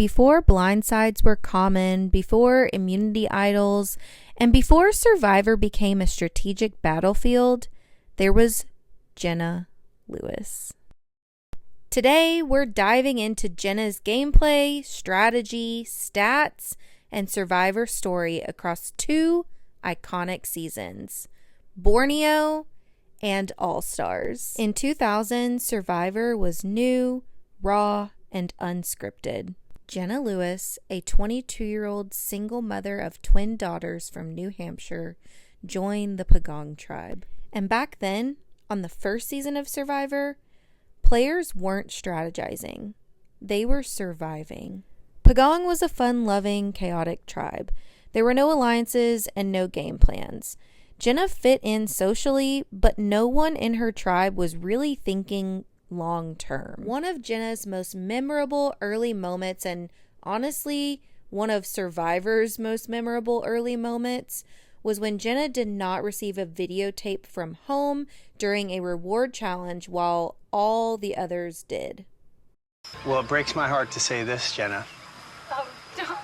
Before blindsides were common, before immunity idols, and before Survivor became a strategic battlefield, there was Jenna Lewis. Today, we're diving into Jenna's gameplay, strategy, stats, and Survivor story across 2 iconic seasons, Borneo and All-Stars. In 2000, Survivor was new, raw, and unscripted. Jenna Lewis, a 22-year-old single mother of twin daughters from New Hampshire, joined the Pagong tribe. And back then, on the first season of Survivor, players weren't strategizing. They were surviving. Pagong was a fun-loving, chaotic tribe. There were no alliances and no game plans. Jenna fit in socially, but no one in her tribe was really thinking long term. One of Jenna's most memorable early moments, and honestly, one of Survivor's most memorable early moments, was when Jenna did not receive a videotape from home during a reward challenge while all the others did. Well, it breaks my heart to say this, Jenna. Oh, don't.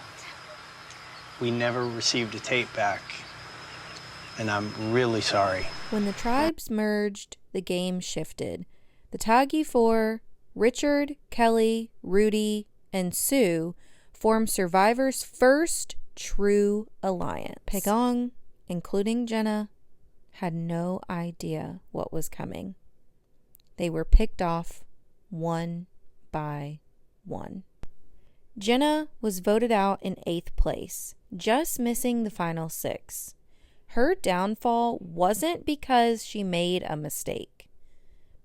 We never received a tape back, and I'm really sorry. When the tribes merged, the game shifted. The Tagi Four, Richard, Kelly, Rudy, and Sue, formed Survivor's first true alliance. Pagong, including Jenna, had no idea what was coming. They were picked off one by one. Jenna was voted out in 8th place, just missing the final 6. Her downfall wasn't because she made a mistake,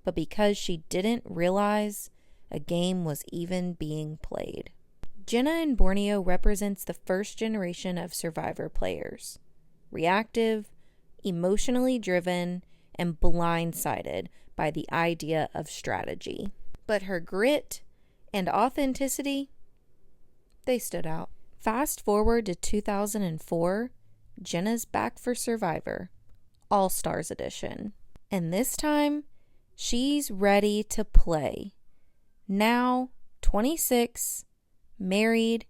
but because she didn't realize a game was even being played. Jenna in Borneo represents the first generation of Survivor players. Reactive, emotionally driven, and blindsided by the idea of strategy. But her grit and authenticity, they stood out. Fast forward to 2004, Jenna's back for Survivor, All-Stars edition. And this time, she's ready to play. Now, 26, married,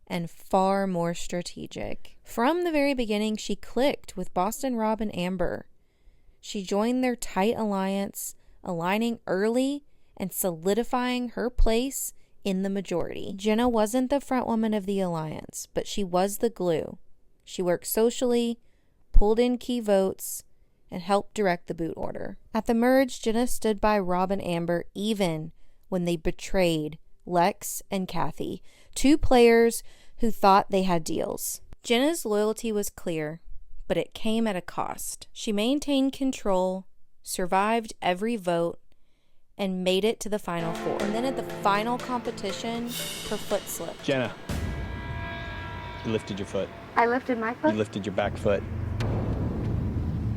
and far more strategic. From the very beginning, she clicked with Boston Rob and Amber. She joined their tight alliance, aligning early and solidifying her place in the majority. Jenna wasn't the front woman of the alliance, but she was the glue. She worked socially, pulled in key votes, and helped direct the boot order. At the merge, Jenna stood by Rob and Amber even when they betrayed Lex and Kathy, 2 players who thought they had deals. Jenna's loyalty was clear, but it came at a cost. She maintained control, survived every vote, and made it to the final 4. And then at the final competition, her foot slipped. Jenna, you lifted your foot. I lifted my You foot? lifted your back foot.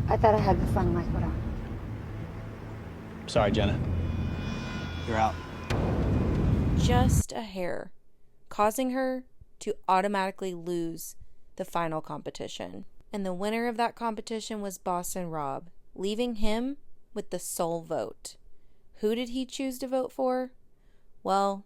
I thought I had the front of my foot on. Sorry, Jenna. You're out. Just a hair, causing her to automatically lose the final competition. And the winner of that competition was Boston Rob, leaving him with the sole vote. Who did he choose to vote for? Well,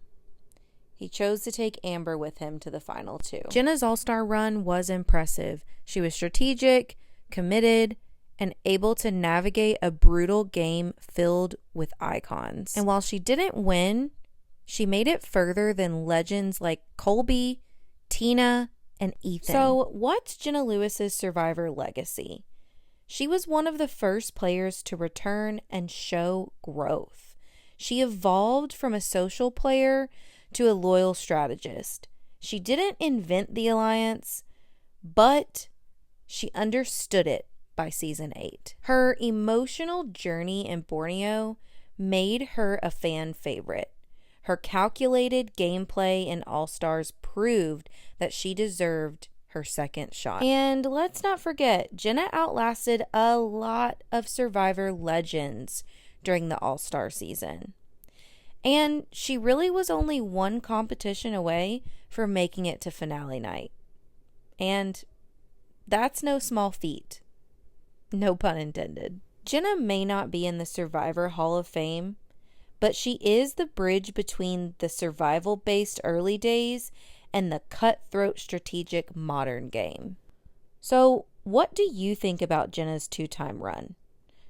he chose to take Amber with him to the final 2. Jenna's All-Star run was impressive. She was strategic, committed, and able to navigate a brutal game filled with icons. And while she didn't win, she made it further than legends like Colby, Tina, and Ethan. So what's Jenna Lewis's Survivor legacy? She was one of the first players to return and show growth. She evolved from a social player to a loyal strategist. She didn't invent the alliance, but she understood it by season 8. Her emotional journey in Borneo made her a fan favorite. Her calculated gameplay in All-Stars proved that she deserved her second shot. And let's not forget, Jenna outlasted a lot of Survivor legends during the All-Star season. And she really was only one competition away from making it to finale night. And that's no small feat. No pun intended. Jenna may not be in the Survivor Hall of Fame, but she is the bridge between the survival-based early days and the cutthroat strategic modern game. So, what do you think about Jenna's 2-time run?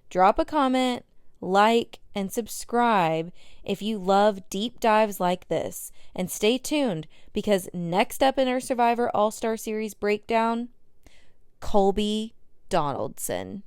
Drop a comment, like, and subscribe if you love deep dives like this. And stay tuned, because next up in our Survivor All-Star Series breakdown, Colby Donaldson.